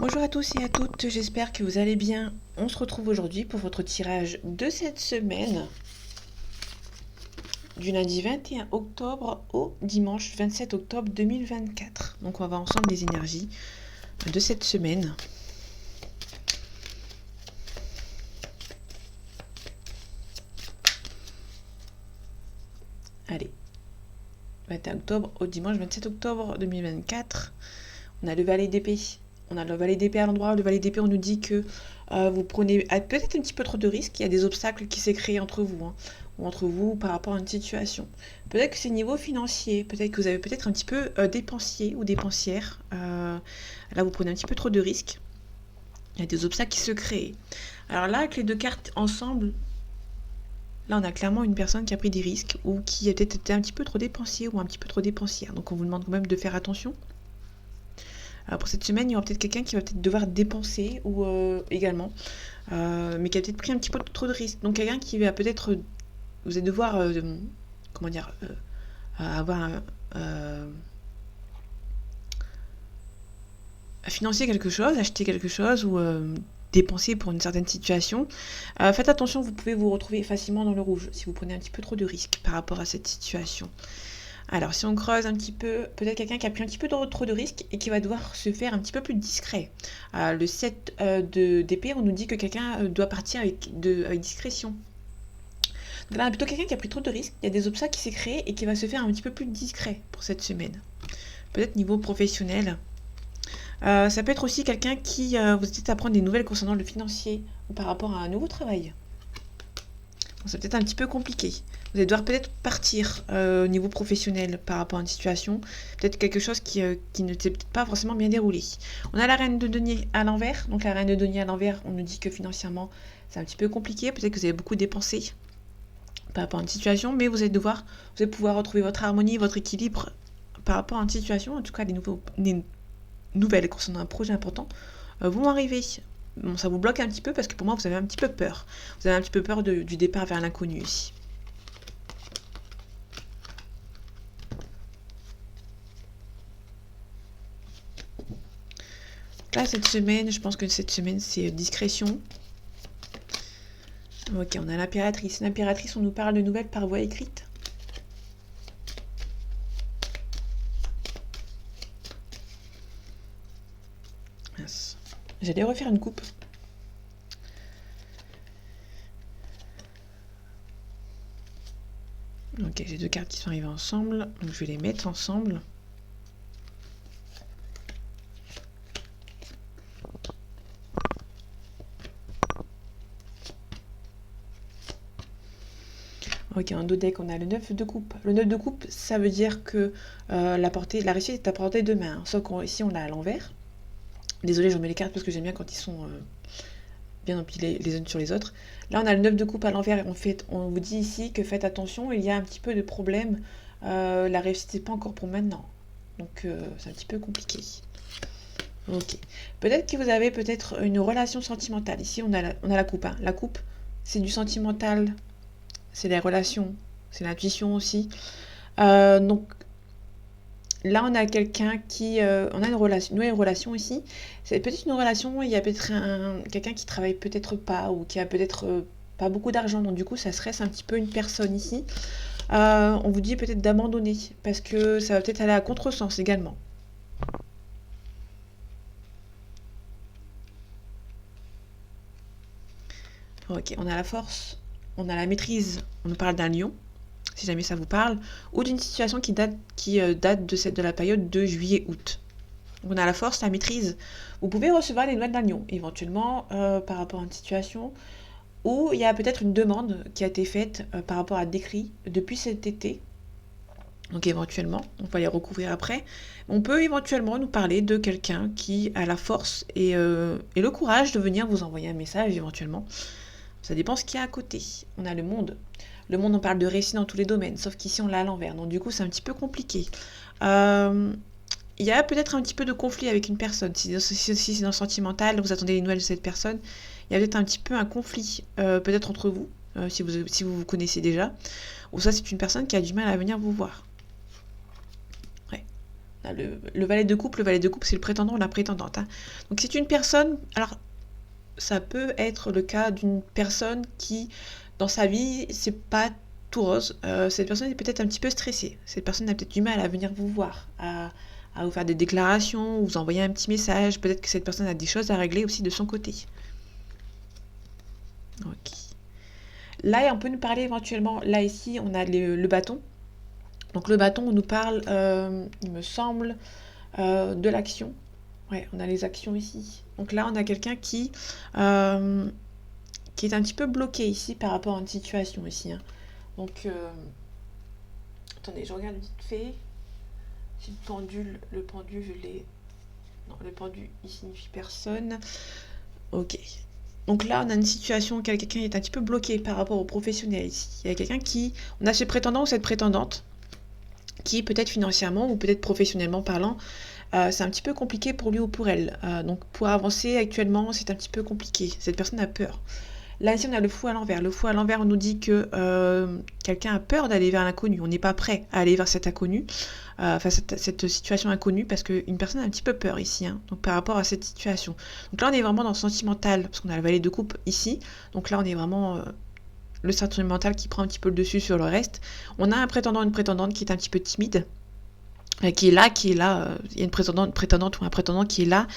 Bonjour à tous et à toutes, j'espère que vous allez bien. On se retrouve aujourd'hui pour votre tirage de cette semaine, du lundi 21 octobre au dimanche 27 octobre 2024. Donc on va voir ensemble les énergies de cette semaine. Allez, 21 octobre au dimanche 27 octobre 2024. On a le valet d'épée. On a le valet d'épée à l'endroit. Le valet d'épée, on nous dit que vous prenez peut-être un petit peu trop de risques. Il y a des obstacles qui s'est créé entre vous, ou entre vous par rapport à une situation. Peut-être que c'est niveau financier. Peut-être que vous avez peut-être un petit peu dépensier ou dépensière. Là, vous prenez un petit peu trop de risques. Il y a des obstacles qui se créent. Alors là, avec les deux cartes ensemble, là, on a clairement une personne qui a pris des risques ou qui a peut-être été un petit peu trop dépensier ou un petit peu trop dépensière. Donc, on vous demande quand même de faire attention. Pour cette semaine, il y aura peut-être quelqu'un qui va peut-être devoir dépenser ou également, mais qui a peut-être pris un petit peu trop de risques. Donc quelqu'un qui va peut-être, vous allez devoir, comment dire, avoir financer quelque chose, acheter quelque chose ou dépenser pour une certaine situation. Faites attention, vous pouvez vous retrouver facilement dans le rouge si vous prenez un petit peu trop de risques par rapport à cette situation. Alors, si on creuse un petit peu, peut-être quelqu'un qui a pris un petit peu trop de risques et qui va devoir se faire un petit peu plus discret. Le 7 d'épée, on nous dit que quelqu'un doit partir avec discrétion. Donc là, plutôt quelqu'un qui a pris trop de risques, il y a des obstacles qui s'est créé et qui va se faire un petit peu plus discret pour cette semaine. Peut-être niveau professionnel. Ça peut être aussi quelqu'un qui vous êtes à apprendre des nouvelles concernant le financier ou par rapport à un nouveau travail. Bon, c'est peut-être un petit peu compliqué. Vous allez devoir peut-être partir au niveau professionnel par rapport à une situation. Peut-être quelque chose qui ne s'est peut-être pas forcément bien déroulé. On a la reine de denier à l'envers. Donc la reine de denier à l'envers, on nous dit que financièrement, c'est un petit peu compliqué. Peut-être que vous avez beaucoup dépensé par rapport à une situation. Mais vous allez pouvoir retrouver votre harmonie, votre équilibre par rapport à une situation. En tout cas, des nouvelles concernant un projet important vont arriver. Bon, ça vous bloque un petit peu parce que pour moi, vous avez un petit peu peur. Vous avez un petit peu peur du départ vers l'inconnu ici. Là, cette semaine, je pense que cette semaine, c'est discrétion. Ok, on a l'impératrice. L'impératrice, on nous parle de nouvelles par voie écrite. Mince. J'allais refaire une coupe. Ok, j'ai deux cartes qui sont arrivées ensemble. Donc je vais les mettre ensemble. Ok, en dos deck, on a le 9 de coupe. Le 9 de coupe, ça veut dire que la réussite est à portée de main. Sauf qu'ici, on l'a à l'envers. Désolée, je remets les cartes parce que j'aime bien quand ils sont bien empilés les unes sur les autres. Là, on a le 9 de coupe à l'envers. On vous dit ici que faites attention, il y a un petit peu de problème. La réussite n'est pas encore pour maintenant. Donc, c'est un petit peu compliqué. Ok. Peut-être que vous avez peut-être une relation sentimentale. Ici, on a la coupe. La coupe, c'est du sentimental. C'est les relations. C'est l'intuition aussi. Donc, là, on a quelqu'un qui... on a une nouvelle relation ici. C'est peut-être une relation, il y a peut-être quelqu'un qui travaille peut-être pas, ou qui a peut-être pas beaucoup d'argent. Donc du coup, ça stresse un petit peu une personne ici. On vous dit peut-être d'abandonner, parce que ça va peut-être aller à contresens également. Ok, on a la force, on a la maîtrise, on nous parle d'un lion, si jamais ça vous parle, ou d'une situation qui date de la période de juillet-août. On a la force, la maîtrise. Vous pouvez recevoir des nouvelles d'un lion, éventuellement par rapport à une situation où il y a peut-être une demande qui a été faite par rapport à d'écrit depuis cet été. Donc éventuellement, on va les recouvrir après. On peut éventuellement nous parler de quelqu'un qui a la force et le courage de venir vous envoyer un message éventuellement. Ça dépend ce qu'il y a à côté. On a le monde. Le monde, on parle de récit dans tous les domaines, sauf qu'ici on l'a à l'envers. Donc du coup, c'est un petit peu compliqué. Il y a peut-être un petit peu de conflit avec une personne. Si c'est dans le sentimental, vous attendez les nouvelles de cette personne, il y a peut-être un petit peu un conflit, peut-être entre vous, si vous connaissez déjà. Ou ça, c'est une personne qui a du mal à venir vous voir. Ouais. On a le valet de coupe. Le valet de coupe, c'est le prétendant ou la prétendante, hein. Donc c'est une personne, alors ça peut être le cas d'une personne qui, dans sa vie, c'est pas tout rose. Cette personne est peut-être un petit peu stressée. Cette personne a peut-être du mal à venir vous voir, à vous faire des déclarations, vous envoyer un petit message. Peut-être que cette personne a des choses à régler aussi de son côté. Ok. Là, on peut nous parler éventuellement, là ici, on a le bâton. Donc le bâton, on nous parle, il me semble, de l'action. Ouais, on a les actions ici. Donc là, on a quelqu'un qui est un petit peu bloqué ici par rapport à une situation ici, hein. Donc, attendez, je regarde vite fait. Si le pendule, je l'ai. Non, le pendule, il signifie personne. Ok. Donc là, on a une situation où quelqu'un est un petit peu bloqué par rapport au professionnel ici. Il y a quelqu'un qui... On a ce prétendant ou cette prétendante qui, peut-être financièrement ou peut-être professionnellement parlant, c'est un petit peu compliqué pour lui ou pour elle. Donc pour avancer actuellement, c'est un petit peu compliqué. Cette personne a peur. Là, ici, on a le fou à l'envers. Le fou à l'envers, on nous dit que quelqu'un a peur d'aller vers l'inconnu. On n'est pas prêt à aller vers cet inconnu, cette situation inconnue, parce qu'une personne a un petit peu peur ici, hein, donc par rapport à cette situation. Donc là, on est vraiment dans le sentimental, parce qu'on a le valet de coupe ici. Donc là, on est vraiment le sentimental qui prend un petit peu le dessus sur le reste. On a un prétendant, une prétendante qui est un petit peu timide, qui est là, il y a une prétendante ou un prétendant qui est là,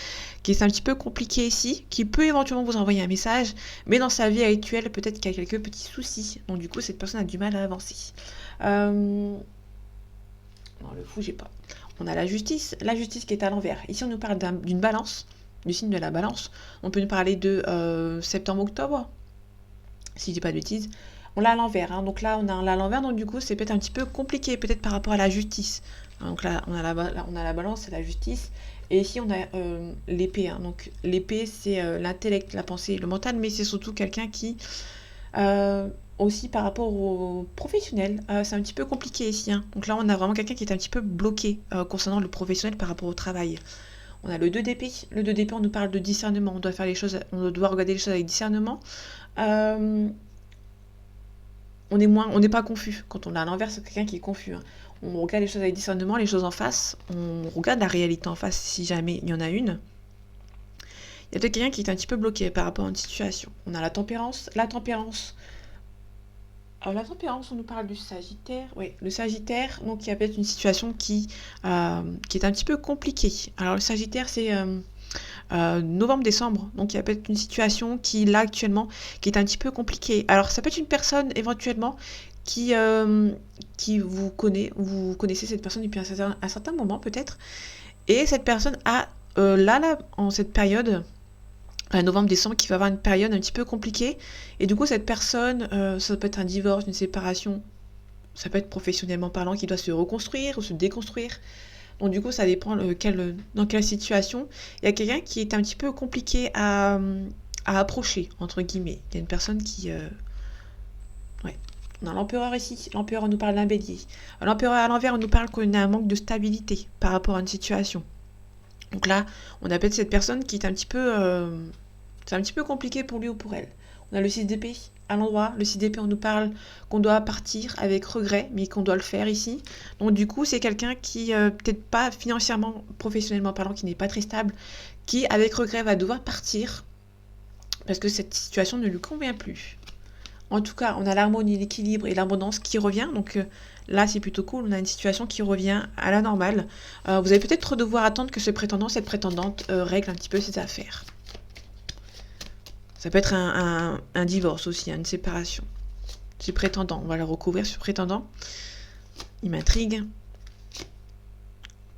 qui est un petit peu compliqué ici, qui peut éventuellement vous envoyer un message, mais dans sa vie actuelle, peut-être qu'il y a quelques petits soucis. Donc du coup, cette personne a du mal à avancer. Non, le fou, j'ai pas. On a la justice qui est à l'envers. Ici, on nous parle d'une balance, du signe de la balance. On peut nous parler de septembre-octobre, si je dis pas de bêtises. On l'a à l'envers, hein. Donc là, on a à l'envers, donc du coup, c'est peut-être un petit peu compliqué, peut-être par rapport à la justice. Donc là, on a la balance, c'est la justice. Et ici, on a l'épée, hein. Donc l'épée, c'est l'intellect, la pensée, le mental, mais c'est surtout quelqu'un qui, aussi par rapport au professionnel, c'est un petit peu compliqué ici, hein. Donc là, on a vraiment quelqu'un qui est un petit peu bloqué concernant le professionnel par rapport au travail. On a le 2 d'épée. Le 2 d'épée, on nous parle de discernement. On doit faire les choses, on doit regarder les choses avec discernement. On n'est pas confus. Quand on a à l'envers, c'est quelqu'un qui est confus, hein. On regarde les choses avec discernement, les choses en face. On regarde la réalité en face si jamais il y en a une. Il y a peut-être quelqu'un qui est un petit peu bloqué par rapport à une situation. On a la tempérance. Alors la tempérance, on nous parle du Sagittaire. Oui, le Sagittaire, donc il y a peut-être une situation qui est un petit peu compliquée. Alors le Sagittaire, c'est novembre-décembre. Donc il y a peut-être une situation qui, là, actuellement, qui est un petit peu compliquée. Alors ça peut être une personne, éventuellement, qui vous connaissez cette personne depuis un certain moment, peut-être. Et cette personne a, là, en cette période, novembre-décembre, qui va avoir une période un petit peu compliquée. Et du coup, cette personne, ça peut être un divorce, une séparation, ça peut être professionnellement parlant, qui doit se reconstruire ou se déconstruire. Donc du coup, ça dépend dans quelle situation. Il y a quelqu'un qui est un petit peu compliqué à approcher, entre guillemets. Il y a une personne qui... Ouais. On a l'empereur ici. L'empereur nous parle d'un bélier. L'empereur à l'envers, on nous parle qu'on a un manque de stabilité par rapport à une situation. Donc là, on a peut-être cette personne qui est un petit peu... c'est un petit peu compliqué pour lui ou pour elle. On a le 6 d'épée à l'endroit. Le 6 d'épée, on nous parle qu'on doit partir avec regret, mais qu'on doit le faire ici. Donc du coup, c'est quelqu'un qui, peut-être pas financièrement, professionnellement parlant, qui n'est pas très stable, qui, avec regret, va devoir partir parce que cette situation ne lui convient plus. En tout cas, on a l'harmonie, l'équilibre et l'abondance qui revient. Donc là, c'est plutôt cool. On a une situation qui revient à la normale. Vous allez peut-être devoir attendre que ce prétendant, cette prétendante, règle un petit peu ses affaires. Ça peut être un divorce aussi, une séparation. Ce prétendant, on va le recouvrir, ce prétendant. Il m'intrigue.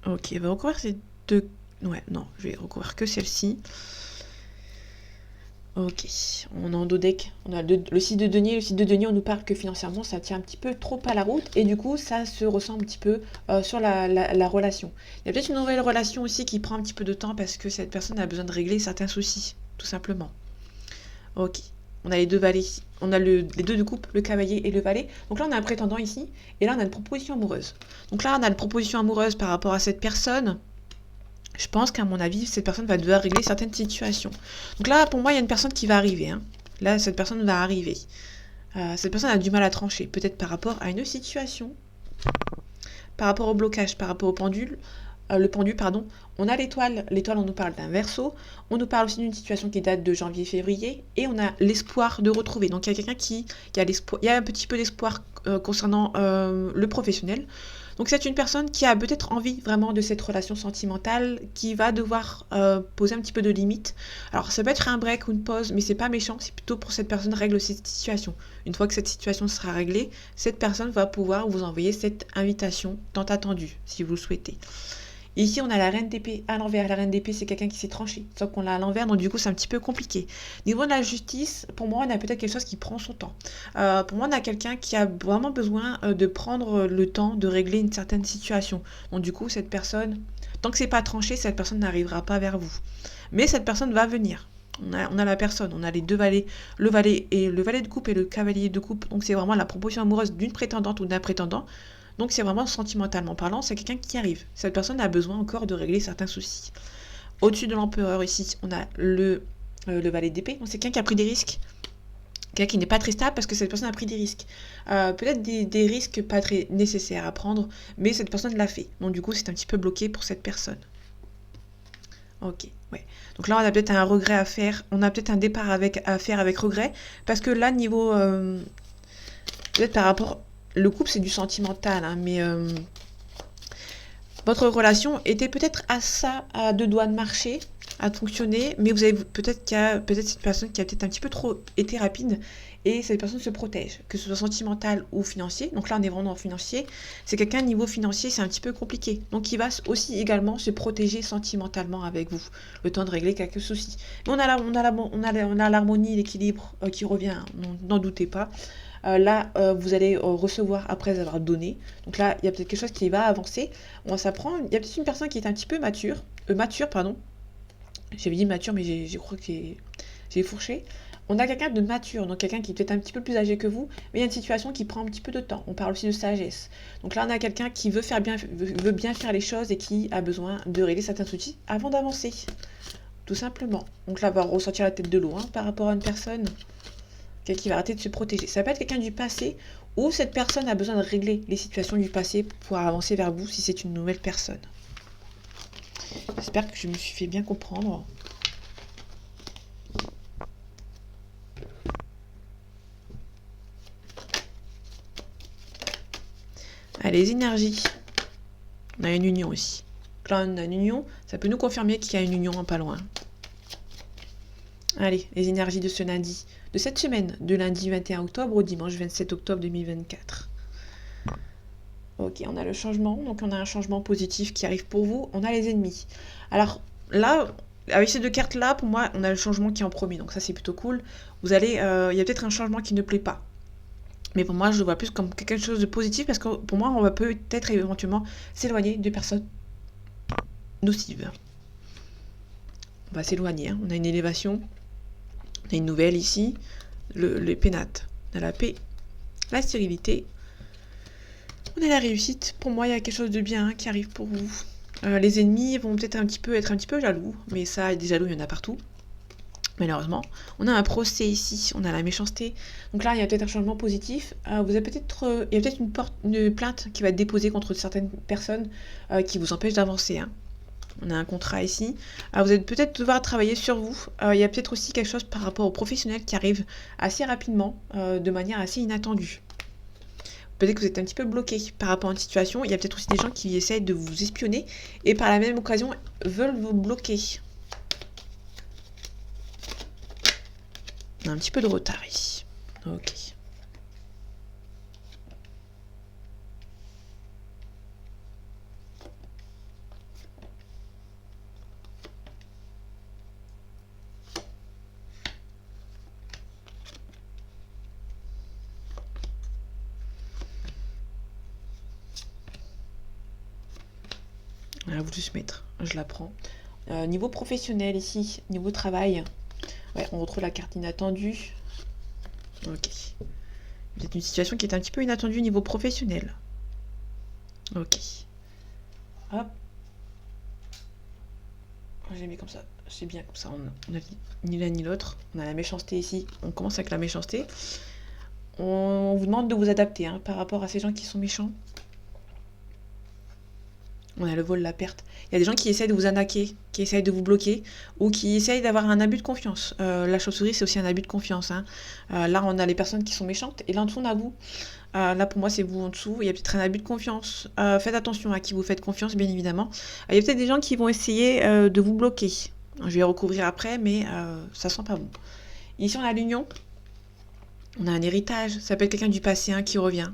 Ok, on va recouvrir ces deux... Ouais, non, je vais recouvrir que celle-ci. Ok, on a en dos deck, on a le 6 de denier. Le 6 de denier, on nous parle que financièrement, ça tient un petit peu trop à la route. Et du coup, ça se ressent un petit peu sur la relation. Il y a peut-être une nouvelle relation aussi qui prend un petit peu de temps parce que cette personne a besoin de régler certains soucis, tout simplement. Ok, on a les deux valets, on a les deux de coupe, le cavalier et le valet. Donc là, on a un prétendant ici, et là, on a une proposition amoureuse. Donc là, on a une proposition amoureuse par rapport à cette personne. Je pense qu'à mon avis, cette personne va devoir régler certaines situations. Donc là, pour moi, il y a une personne qui va arriver, hein. Là, cette personne va arriver. Cette personne a du mal à trancher, peut-être par rapport à une situation, par rapport au blocage, par rapport au pendule. le pendu, pardon, on a l'étoile. L'étoile, on nous parle d'un Verseau. On nous parle aussi d'une situation qui date de janvier-février. Et on a l'espoir de retrouver. Donc, il y a quelqu'un qui a l'espoir, il y a un petit peu d'espoir concernant le professionnel. Donc, c'est une personne qui a peut-être envie vraiment de cette relation sentimentale, qui va devoir poser un petit peu de limites. Alors, ça peut être un break ou une pause, mais c'est pas méchant. C'est plutôt pour cette personne règle cette situation. Une fois que cette situation sera réglée, cette personne va pouvoir vous envoyer cette invitation tant attendue, si vous le souhaitez. Ici, on a la reine d'épée à l'envers. La reine d'épée, c'est quelqu'un qui s'est tranché. Sauf qu'on l'a à l'envers, donc du coup, c'est un petit peu compliqué. Niveau de la justice, pour moi, on a peut-être quelque chose qui prend son temps. Pour moi, on a quelqu'un qui a vraiment besoin de prendre le temps de régler une certaine situation. Donc du coup, cette personne, tant que c'est pas tranché, cette personne n'arrivera pas vers vous. Mais cette personne va venir. On a la personne, on a les deux valets, le valet de coupe et le cavalier de coupe. Donc c'est vraiment la proposition amoureuse d'une prétendante ou d'un prétendant. Donc c'est vraiment sentimentalement parlant, c'est quelqu'un qui arrive. Cette personne a besoin encore de régler certains soucis. Au-dessus de l'empereur ici, on a le valet d'épée. Donc c'est quelqu'un qui a pris des risques. Quelqu'un qui n'est pas très stable parce que cette personne a pris des risques. Peut-être des risques pas très nécessaires à prendre, mais cette personne l'a fait. Donc du coup c'est un petit peu bloqué pour cette personne. Ok, ouais. Donc là on a peut-être un regret à faire. On a peut-être un départ à faire avec regret. Parce que là niveau... peut-être par rapport... Le couple, c'est du sentimental, hein, mais votre relation était peut-être à deux doigts de marcher, à fonctionner, mais vous avez peut-être qu'il y a peut-être cette personne qui a peut-être un petit peu trop été rapide et cette personne se protège, que ce soit sentimental ou financier. Donc là, on est vraiment en financier. C'est quelqu'un niveau financier, c'est un petit peu compliqué. Donc il va aussi également se protéger sentimentalement avec vous, le temps de régler quelques soucis. Mais on a l'harmonie, l'équilibre qui revient, n'en doutez pas. Là, vous allez recevoir après avoir donné. Donc là, il y a peut-être quelque chose qui va avancer. On s'apprend. Il y a peut-être une personne qui est un petit peu mature, pardon. J'avais dit mature, mais je crois que j'ai fourché. On a quelqu'un de mature, donc quelqu'un qui est peut-être un petit peu plus âgé que vous, mais il y a une situation qui prend un petit peu de temps. On parle aussi de sagesse. Donc là, on a quelqu'un qui veut bien faire les choses et qui a besoin de régler certains soucis avant d'avancer. Tout simplement. Donc là, on va ressortir la tête de l'eau par rapport à une personne qui va arrêter de se protéger. Ça peut être quelqu'un du passé ou cette personne a besoin de régler les situations du passé pour pouvoir avancer vers vous si c'est une nouvelle personne. J'espère que je me suis fait bien comprendre. Allez, les énergies. On a une union aussi. Là, on a une union. Ça peut nous confirmer qu'il y a une union pas loin. Allez, les énergies de ce lundi. De cette semaine, de lundi 21 octobre au dimanche 27 octobre 2024. Ok, on a le changement, donc on a un changement positif qui arrive pour vous. On a les ennemis. Alors là, avec ces deux cartes-là, pour moi, on a le changement qui est en premier, donc ça c'est plutôt cool. Il y a peut-être un changement qui ne plaît pas. Mais pour moi, je le vois plus comme quelque chose de positif parce que pour moi, on va peut-être éventuellement s'éloigner de personnes nocives. On va s'éloigner, on a une élévation. On a une nouvelle ici, les pénates. On a la paix, la stérilité. On a la réussite. Pour moi, il y a quelque chose de bien qui arrive pour vous. Les ennemis vont peut-être être un petit peu jaloux, mais ça, des jaloux, il y en a partout. Malheureusement. On a un procès ici, on a la méchanceté. Donc là, il y a peut-être un changement positif. Il y a peut-être une plainte qui va être déposée contre certaines personnes qui vous empêchent d'avancer. On a un contrat ici. Vous allez peut-être devoir travailler sur vous. Il y a peut-être aussi quelque chose par rapport aux professionnels qui arrive assez rapidement, de manière assez inattendue. Peut-être que vous êtes un petit peu bloqué par rapport à une situation. Il y a peut-être aussi des gens qui essayent de vous espionner et par la même occasion veulent vous bloquer. On a un petit peu de retard ici. Ok. Elle a voulu se mettre, je la prends. Niveau professionnel ici, niveau travail, ouais, on retrouve la carte inattendue. Ok. C'est une situation qui est un petit peu inattendue niveau professionnel. Ok. Hop. J'ai mis comme ça. C'est bien comme ça. On a ni l'un ni l'autre. On a la méchanceté ici. On commence avec la méchanceté. On vous demande de vous adapter par rapport à ces gens qui sont méchants. On a le vol, la perte. Il y a des gens qui essayent de vous arnaquer, qui essayent de vous bloquer, ou qui essayent d'avoir un abus de confiance. La chauve-souris, c'est aussi un abus de confiance, hein. Là, on a les personnes qui sont méchantes, et là, en dessous, on a vous. Là, pour moi, c'est vous en dessous. Il y a peut-être un abus de confiance. Faites attention à qui vous faites confiance, bien évidemment. Il y a peut-être des gens qui vont essayer de vous bloquer. Je vais recouvrir après, mais ça sent pas bon. Ici, on a l'union. On a un héritage. Ça peut être quelqu'un du passé, hein, qui revient.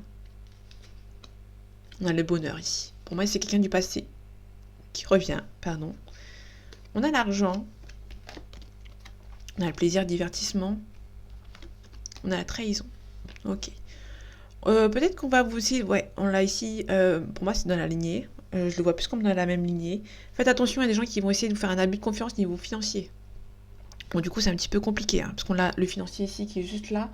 On a le bonheur ici. Pour moi, c'est quelqu'un du passé qui revient, pardon. On a l'argent. On a le plaisir, le divertissement. On a la trahison. Ok. Peut-être qu'on va vous aussi... Ouais, on l'a ici. Pour moi, c'est dans la lignée. Je le vois plus comme dans la même lignée. Faites attention à des gens qui vont essayer de vous faire un abus de confiance niveau financier. Bon, du coup, c'est un petit peu compliqué, hein, parce qu'on a le financier ici qui est juste là.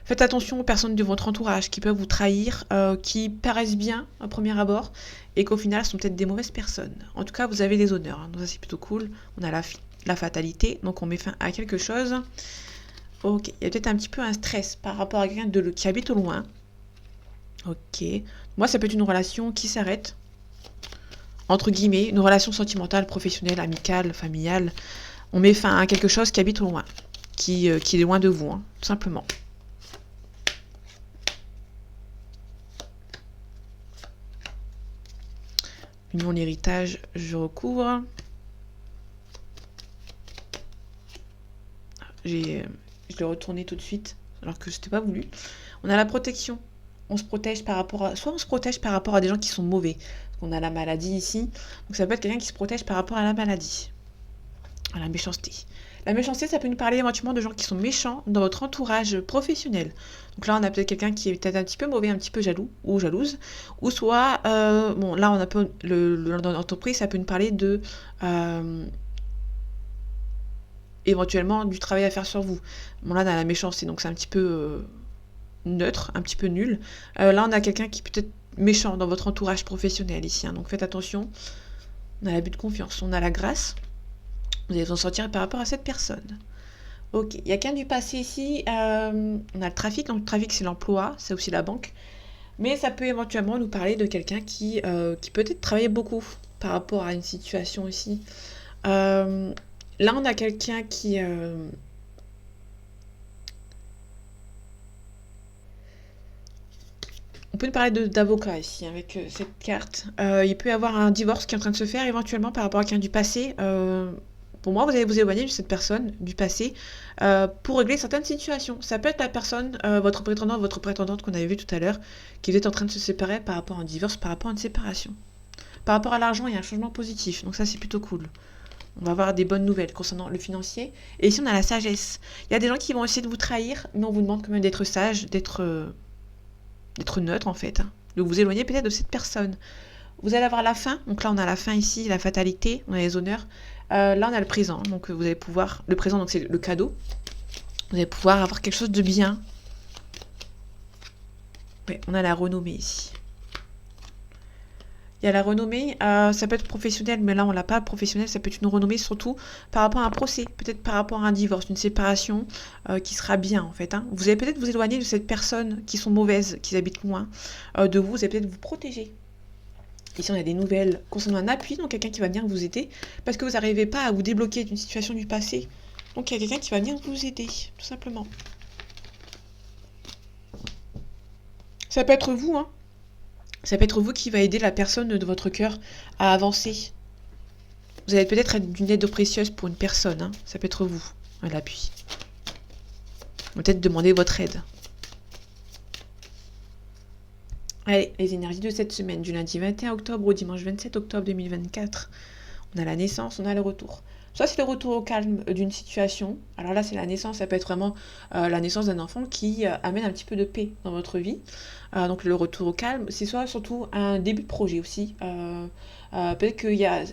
Faites attention aux personnes de votre entourage qui peuvent vous trahir, qui paraissent bien à premier abord, et qu'au final sont peut-être des mauvaises personnes. En tout cas, vous avez des honneurs, hein, donc ça c'est plutôt cool. On a la fatalité, donc on met fin à quelque chose. Ok, il y a peut-être un petit peu un stress par rapport à quelqu'un qui habite au loin. Ok, moi ça peut être une relation qui s'arrête, entre guillemets, une relation sentimentale, professionnelle, amicale, familiale. On met fin à quelque chose qui habite au loin, qui est loin de vous, hein, tout simplement. Union, l'héritage, je recouvre. Je l'ai retourné tout de suite, alors que je n'étais pas voulu. On a la protection. On se protège par rapport à... Soit on se protège par rapport à des gens qui sont mauvais. On a la maladie ici. Donc ça peut être quelqu'un qui se protège par rapport à la maladie. À la méchanceté. La méchanceté, ça peut nous parler éventuellement de gens qui sont méchants dans votre entourage professionnel. Donc là, on a peut-être quelqu'un qui est peut-être un petit peu mauvais, un petit peu jaloux ou jalouse. Ou soit, bon, là, on a peu dans l'entreprise, ça peut nous parler de éventuellement du travail à faire sur vous. Bon, là, on a la méchanceté, donc c'est un petit peu neutre, un petit peu nul. Là, on a quelqu'un qui peut être méchant dans votre entourage professionnel ici, hein, donc faites attention. On a l'abus de confiance, on a la grâce. Vous allez vous en sortir par rapport à cette personne. Ok, il y a qu'un du passé ici. On a le trafic. Donc le trafic, c'est l'emploi. C'est aussi la banque. Mais ça peut éventuellement nous parler de quelqu'un qui peut-être travaille beaucoup par rapport à une situation ici. Là, on a quelqu'un qui... On peut nous parler d'avocat ici avec cette carte. Il peut y avoir un divorce qui est en train de se faire éventuellement par rapport à quelqu'un du passé. Pour moi, vous allez vous éloigner de cette personne du passé pour régler certaines situations. Ça peut être la personne, votre prétendant, votre prétendante qu'on avait vu tout à l'heure, qui est en train de se séparer par rapport à un divorce, par rapport à une séparation. Par rapport à l'argent, il y a un changement positif, donc ça c'est plutôt cool. On va avoir des bonnes nouvelles concernant le financier. Et ici, on a la sagesse. Il y a des gens qui vont essayer de vous trahir, mais on vous demande quand même d'être sage, d'être neutre en fait, hein, de vous éloigner peut-être de cette personne. Vous allez avoir la fin, donc là on a la fin ici, la fatalité, on a les honneurs. Là on a le présent, donc vous allez pouvoir, le présent donc c'est le cadeau, vous allez pouvoir avoir quelque chose de bien. Ouais, on a la renommée ici. Il y a la renommée, ça peut être professionnel, mais là on l'a pas professionnel, ça peut être une renommée surtout par rapport à un procès, peut-être par rapport à un divorce, une séparation qui sera bien en fait, hein. Vous allez peut-être vous éloigner de cette personne qui sont mauvaises, qui habitent loin de vous, vous allez peut-être vous protéger. Ici on a des nouvelles concernant un appui, donc quelqu'un qui va venir vous aider, parce que vous n'arrivez pas à vous débloquer d'une situation du passé. Donc il y a quelqu'un qui va venir vous aider, tout simplement. Ça peut être vous, hein. Ça peut être vous qui va aider la personne de votre cœur à avancer. Vous allez peut-être être d'une aide précieuse pour une personne, hein. Ça peut être vous, à l'appui. Peut-être demander votre aide. Allez, les énergies de cette semaine, du lundi 21 octobre au dimanche 27 octobre 2024. On a la naissance, on a le retour. Soit c'est le retour au calme d'une situation. Alors là, c'est la naissance, ça peut être vraiment la naissance d'un enfant qui amène un petit peu de paix dans votre vie. Donc le retour au calme, c'est soit surtout un début de projet aussi. Peut-être qu'il y a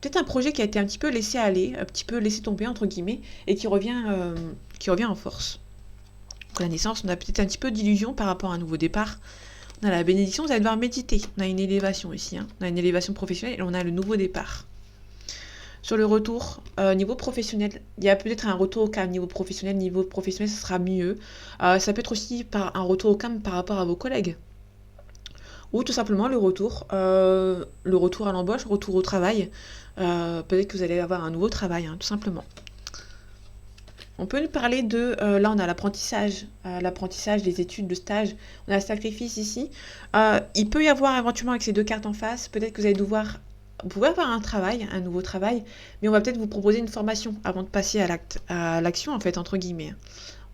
peut-être un projet qui a été un petit peu laissé aller, un petit peu laissé tomber entre guillemets, et qui revient en force. Donc la naissance, on a peut-être un petit peu d'illusion par rapport à un nouveau départ. On a la bénédiction, vous allez devoir méditer. On a une élévation ici, hein. On a une élévation professionnelle et on a le nouveau départ. Sur le retour, niveau professionnel, il y a peut-être un retour au calme niveau professionnel, ça sera mieux. Ça peut être aussi un retour au calme par rapport à vos collègues. ou tout simplement le retour à l'embauche, retour au travail. Peut-être que vous allez avoir un nouveau travail, hein, tout simplement. On peut nous parler de, là on a l'apprentissage, les études, le stage, on a le sacrifice ici. Il peut y avoir éventuellement avec ces deux cartes en face, peut-être que vous pouvez avoir un nouveau travail, mais on va peut-être vous proposer une formation avant de passer à l'action en fait, entre guillemets.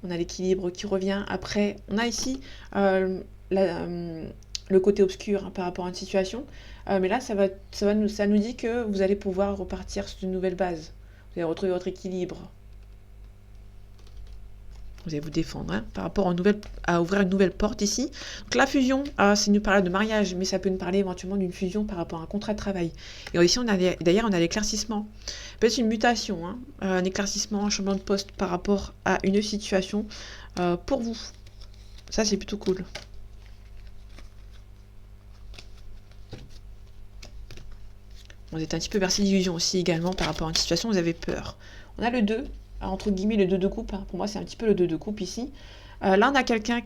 On a l'équilibre qui revient. Après, on a ici le côté obscur, hein, par rapport à une situation. Mais là, ça nous dit que vous allez pouvoir repartir sur une nouvelle base. Vous allez retrouver votre équilibre. Vous allez vous défendre, hein, par rapport à ouvrir une nouvelle porte ici. Donc la fusion, c'est nous parler de mariage, mais ça peut nous parler éventuellement d'une fusion par rapport à un contrat de travail. Et ici, d'ailleurs, on a l'éclaircissement. Peut-être une mutation, hein, un éclaircissement, un changement de poste par rapport à une situation pour vous. Ça, c'est plutôt cool. Vous êtes un petit peu bercé d'illusions aussi également par rapport à une situation, vous avez peur. On a le 2, entre guillemets le 2 de coupe, hein. Pour moi c'est un petit peu le 2 de coupe ici. Là on a quelqu'un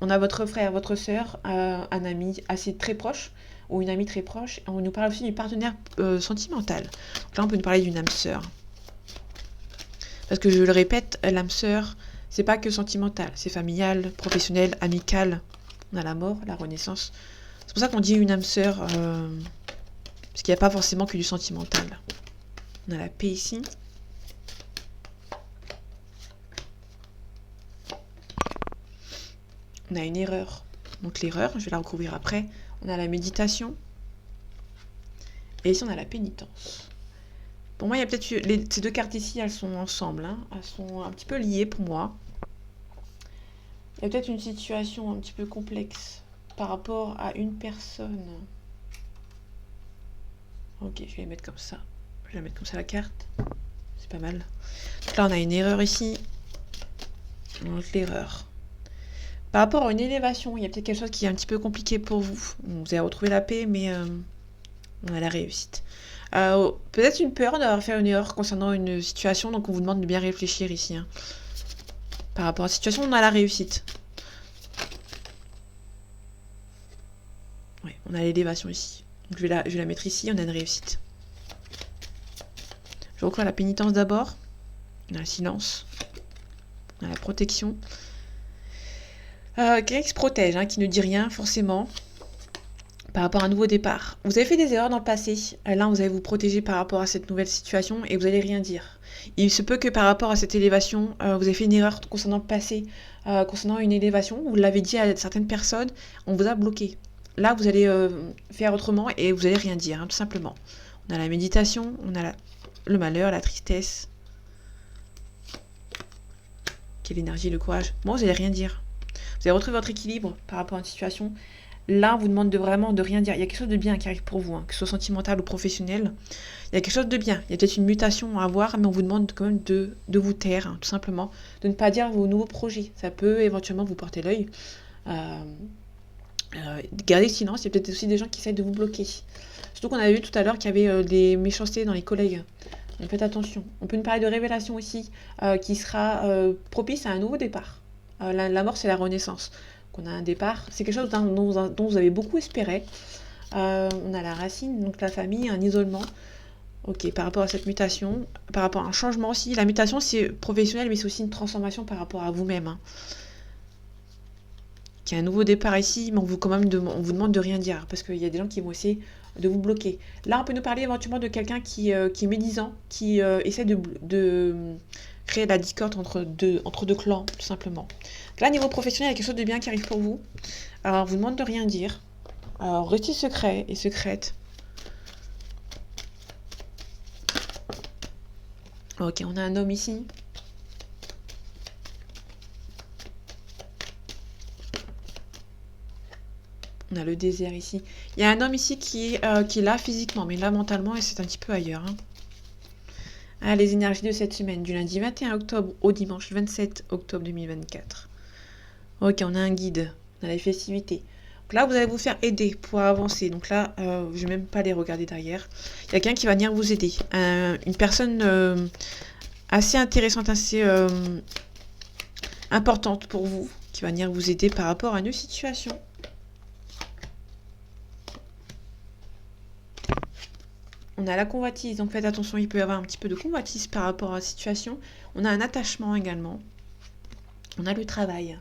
on a votre frère, votre soeur, un ami assez très proche, ou une amie très proche. On nous parle aussi du partenaire sentimental. Donc là on peut nous parler d'une âme sœur. Parce que je le répète, l'âme sœur, c'est pas que sentimental, c'est familial, professionnel, amical. On a la mort, la renaissance. C'est pour ça qu'on dit une âme sœur, parce qu'il n'y a pas forcément que du sentimental. On a la paix ici. On a une erreur. Donc l'erreur, je vais la recouvrir après. On a la méditation. Et ici, on a la pénitence. Pour moi, il y a peut-être ces deux cartes ici, elles sont ensemble, hein. Elles sont un petit peu liées pour moi. Il y a peut-être une situation un petit peu complexe par rapport à une personne. Ok, je vais les mettre comme ça. Je vais la mettre comme ça la carte. C'est pas mal. Donc là, on a une erreur ici. Donc l'erreur. Par rapport à une élévation, il y a peut-être quelque chose qui est un petit peu compliqué pour vous. Vous allez retrouver la paix, mais on a la réussite. Peut-être une peur d'avoir fait une erreur concernant une situation, donc on vous demande de bien réfléchir ici, hein. Par rapport à la situation, on a la réussite. Ouais, on a l'élévation ici. Donc je vais la mettre ici, on a une réussite. Je recours à la pénitence d'abord. On a le silence. On a la protection. Quelqu'un qui se protège, hein, qui ne dit rien forcément par rapport à un nouveau départ. Vous avez fait des erreurs dans le passé. Là, vous allez vous protéger par rapport à cette nouvelle situation et vous allez rien dire. Il se peut que par rapport à cette élévation, vous avez fait une erreur concernant le passé, concernant une élévation. Vous l'avez dit à certaines personnes, on vous a bloqué. Là, vous allez faire autrement et vous allez rien dire, hein, tout simplement. On a la méditation, on a le malheur, la tristesse. Quelle énergie, le courage. Bon, vous allez rien dire. Vous allez retrouver votre équilibre par rapport à une situation. Là, on vous demande vraiment de rien dire. Il y a quelque chose de bien qui arrive pour vous, hein, que ce soit sentimental ou professionnel. Il y a quelque chose de bien. Il y a peut-être une mutation à avoir, mais on vous demande quand même de vous taire, hein, tout simplement. De ne pas dire vos nouveaux projets. Ça peut éventuellement vous porter l'œil. Gardez le silence. Il y a peut-être aussi des gens qui essaient de vous bloquer. Surtout qu'on avait vu tout à l'heure qu'il y avait des méchancetés dans les collègues. Donc faites attention. On peut nous parler de révélation aussi, qui sera propice à un nouveau départ. La mort, c'est la renaissance. Donc on a un départ. C'est quelque chose dont vous avez beaucoup espéré. On a la racine, donc la famille, un isolement. Ok, par rapport à cette mutation, par rapport à un changement aussi. La mutation, c'est professionnel, mais c'est aussi une transformation par rapport à vous-même, hein. Il y a un nouveau départ ici, mais on vous demande de rien dire, parce qu'il y a des gens qui vont essayer de vous bloquer. Là, on peut nous parler éventuellement de quelqu'un qui est médisant, qui essaie de créer la discorde entre deux clans, tout simplement. Donc là, niveau professionnel, il y a quelque chose de bien qui arrive pour vous. Alors, on vous demande de rien dire. Alors, restez secret et secrète. Ok, on a un homme ici. On a le désert ici. Il y a un homme ici qui est là physiquement, mais là mentalement, et c'est un petit peu ailleurs, hein. Ah, les énergies de cette semaine, du lundi 21 octobre au dimanche 27 octobre 2024. Ok, on a un guide. On a les festivités. Donc là, vous allez vous faire aider pour avancer. Donc là, je ne vais même pas les regarder derrière. Il y a quelqu'un qui va venir vous aider. Une personne assez intéressante, assez importante pour vous, qui va venir vous aider par rapport à une situation. on a la convoitise, donc faites attention, il peut y avoir un petit peu de convoitise par rapport à la situation. On a un attachement également. On a le travail.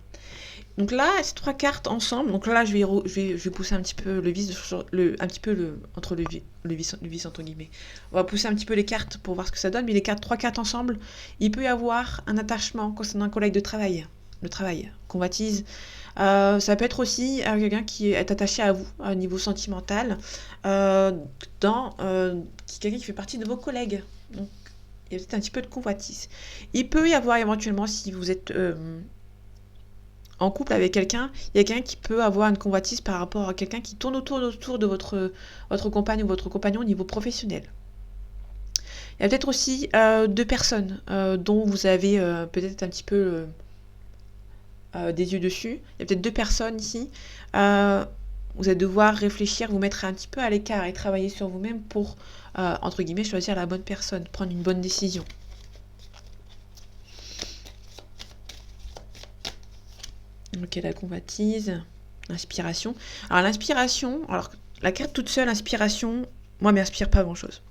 Donc là, ces trois cartes ensemble, donc là, je vais pousser un petit peu le vis, entre le vis entre guillemets. On va pousser un petit peu les cartes pour voir ce que ça donne, mais les trois cartes ensemble, il peut y avoir un attachement concernant un collègue de travail. Le travail, convoitise. Ça peut être aussi quelqu'un qui est attaché à vous, au niveau sentimental, quelqu'un qui fait partie de vos collègues. Donc, il y a peut-être un petit peu de convoitise. Il peut y avoir éventuellement, si vous êtes en couple avec quelqu'un, il y a quelqu'un qui peut avoir une convoitise par rapport à quelqu'un qui tourne autour de votre compagne ou votre compagnon au niveau professionnel. Il y a peut-être aussi deux personnes dont vous avez peut-être un petit peu des yeux dessus. Il y a peut-être deux personnes ici. Vous allez devoir réfléchir, vous mettre un petit peu à l'écart et travailler sur vous-même pour, entre guillemets, choisir la bonne personne, prendre une bonne décision. Ok, la convoitise, l'inspiration. Alors l'inspiration, la carte toute seule, l'inspiration, moi, m'inspire pas grand-chose.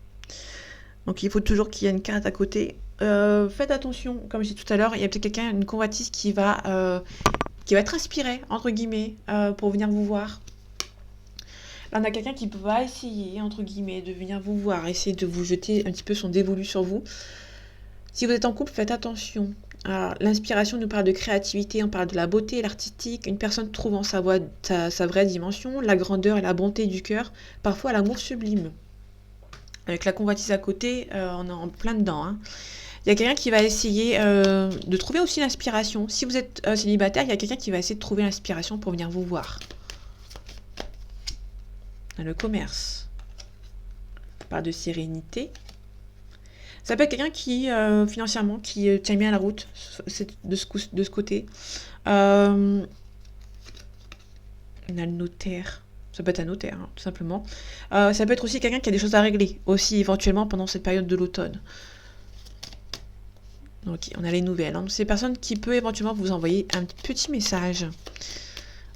Donc il faut toujours qu'il y ait une carte à côté. Faites attention, comme je disais tout à l'heure, il y a peut-être quelqu'un, une convoitise qui va être inspiré, entre guillemets, pour venir vous voir. Là, on a quelqu'un qui va essayer, entre guillemets, de venir vous voir, essayer de vous jeter un petit peu son dévolu sur vous. Si vous êtes en couple, faites attention. Alors, l'inspiration nous parle de créativité, on parle de la beauté, l'artistique, une personne trouvant sa vraie dimension, la grandeur et la bonté du cœur, parfois l'amour sublime. Avec la convoitise à côté, on est en plein dedans. Hein. Il y a quelqu'un qui va essayer de trouver aussi l'inspiration. Si vous êtes célibataire, il y a quelqu'un qui va essayer de trouver l'inspiration pour venir vous voir. Dans le commerce, on parle de sérénité. Ça peut être quelqu'un qui, financièrement, qui tient bien la route de ce côté. On a le notaire. Ça peut être un notaire, hein, tout simplement. Ça peut être aussi quelqu'un qui a des choses à régler, aussi éventuellement pendant cette période de l'automne. Ok, on a les nouvelles. Hein. C'est personne qui peut éventuellement vous envoyer un petit message.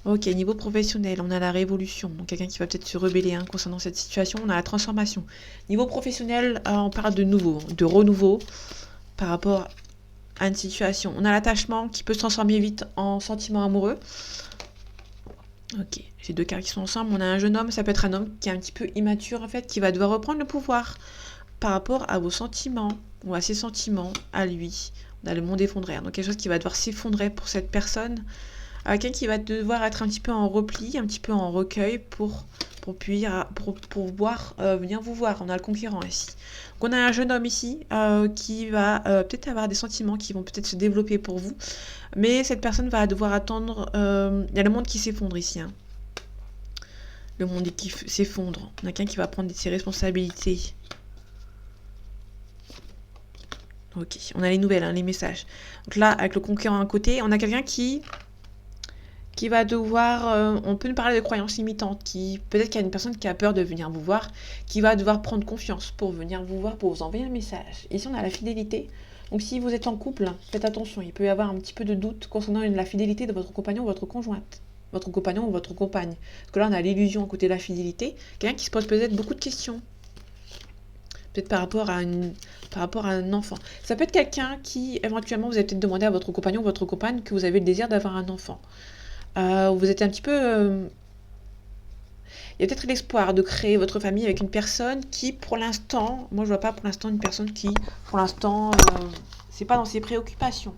Ok, niveau professionnel, on a la révolution. Donc quelqu'un qui va peut-être se rebeller concernant cette situation. On a la transformation. Niveau professionnel, on parle de nouveau, de renouveau par rapport à une situation. On a l'attachement qui peut se transformer vite en sentiment amoureux. Ok, j'ai deux cartes qui sont ensemble. On a un jeune homme, ça peut être un homme qui est un petit peu immature en fait, qui va devoir reprendre le pouvoir par rapport à vos sentiments ou à ses sentiments, à lui. On a le monde effondré. Donc quelque chose qui va devoir s'effondrer pour cette personne. Quelqu'un qui va devoir être un petit peu en repli, un petit peu en recueil pour pouvoir venir vous voir. On a le conquérant ici. Donc on a un jeune homme ici qui va peut-être avoir des sentiments qui vont peut-être se développer pour vous. Mais cette personne va devoir attendre... Il y a le monde qui s'effondre ici. Hein. Le monde qui s'effondre. On a quelqu'un qui va prendre ses responsabilités. Ok, on a les nouvelles, hein, les messages. Donc là, avec le conquérant à côté, on a quelqu'un qui va devoir, on peut nous parler de croyances limitantes, peut-être qu'il y a une personne qui a peur de venir vous voir, qui va devoir prendre confiance pour venir vous voir, pour vous envoyer un message. Ici, on a la fidélité. Donc si vous êtes en couple, faites attention, il peut y avoir un petit peu de doute concernant la fidélité de votre compagnon ou votre conjointe, votre compagnon ou votre compagne. Parce que là, on a l'illusion à côté de la fidélité, quelqu'un qui se pose peut-être beaucoup de questions. Peut-être par rapport à un enfant. Ça peut être quelqu'un qui, éventuellement, vous avez peut-être demandé à votre compagnon ou votre compagne que vous avez le désir d'avoir un enfant. Vous êtes un petit peu... Il y a peut-être l'espoir de créer votre famille avec une personne qui, pour l'instant... Moi, je vois pas pour l'instant une personne qui, pour l'instant, c'est pas dans ses préoccupations.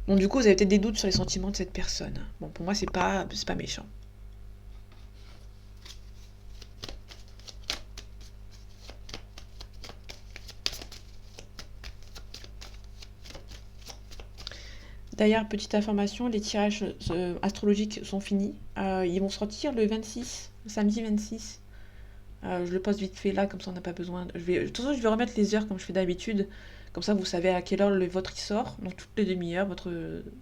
Donc, du coup, vous avez peut-être des doutes sur les sentiments de cette personne. Bon, pour moi, c'est pas méchant. D'ailleurs, petite information, les tirages astrologiques sont finis. Ils vont sortir le 26, samedi 26. Je le poste vite fait là, comme ça on n'a pas besoin. De toute façon, je vais remettre les heures comme je fais d'habitude. Comme ça, vous savez à quelle heure le vôtre il sort. Donc, toutes les demi-heures, votre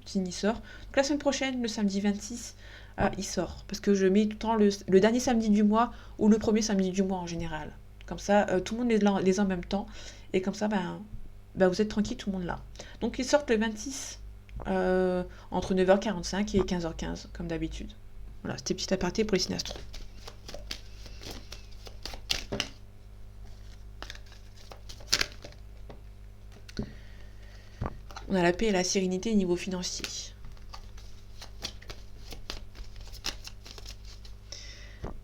signe il sort. Donc, la semaine prochaine, le samedi 26, il sort. Parce que je mets tout le temps le dernier samedi du mois ou le premier samedi du mois en général. Comme ça, tout le monde les a en même temps. Et comme ça, vous êtes tranquille, tout le monde là. Donc, ils sortent le 26. Entre 9h45 et 15h15, comme d'habitude. Voilà, c'était petit aparté pour les signes astro. On a la paix et la sérénité niveau financier.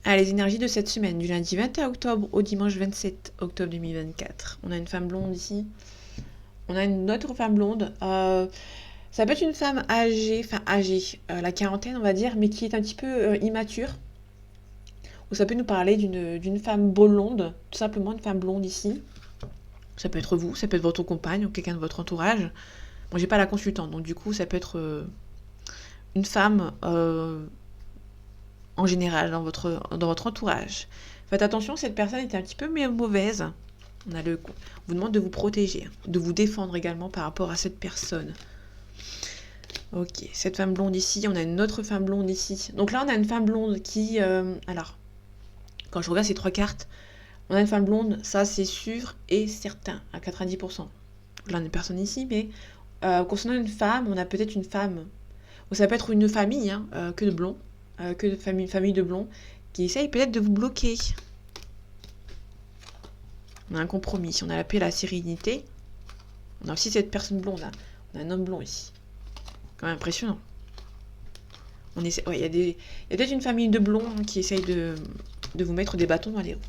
Ah, les énergies de cette semaine, du lundi 21 octobre au dimanche 27 octobre 2024. On a une femme blonde ici. On a une autre femme blonde. Ça peut être une femme âgée, la quarantaine on va dire, mais qui est un petit peu immature. Ou ça peut nous parler d'une femme blonde, tout simplement une femme blonde ici. Ça peut être vous, ça peut être votre compagne ou quelqu'un de votre entourage. Bon, j'ai pas la consultante, donc du coup, ça peut être une femme en général dans votre entourage. Faites attention, cette personne est un petit peu mauvaise. On vous demande de vous protéger, de vous défendre également par rapport à cette personne. Ok, cette femme blonde ici, on a une autre femme blonde ici. Donc là, on a une femme blonde qui... alors, quand je regarde ces 3 cartes, on a une femme blonde, ça c'est sûr et certain, à 90%. Là, on a une personne ici, mais concernant une femme, on a peut-être une femme, ou ça peut être une famille, que de blonds, que de famille de blonds, qui essaye peut-être de vous bloquer. On a un compromis, on a la paix et la sérénité. On a aussi cette personne blonde, hein. On a un homme blond ici. Quand même impressionnant. Il y a peut-être une famille de blonds qui essaye de vous mettre des bâtons dans les roues.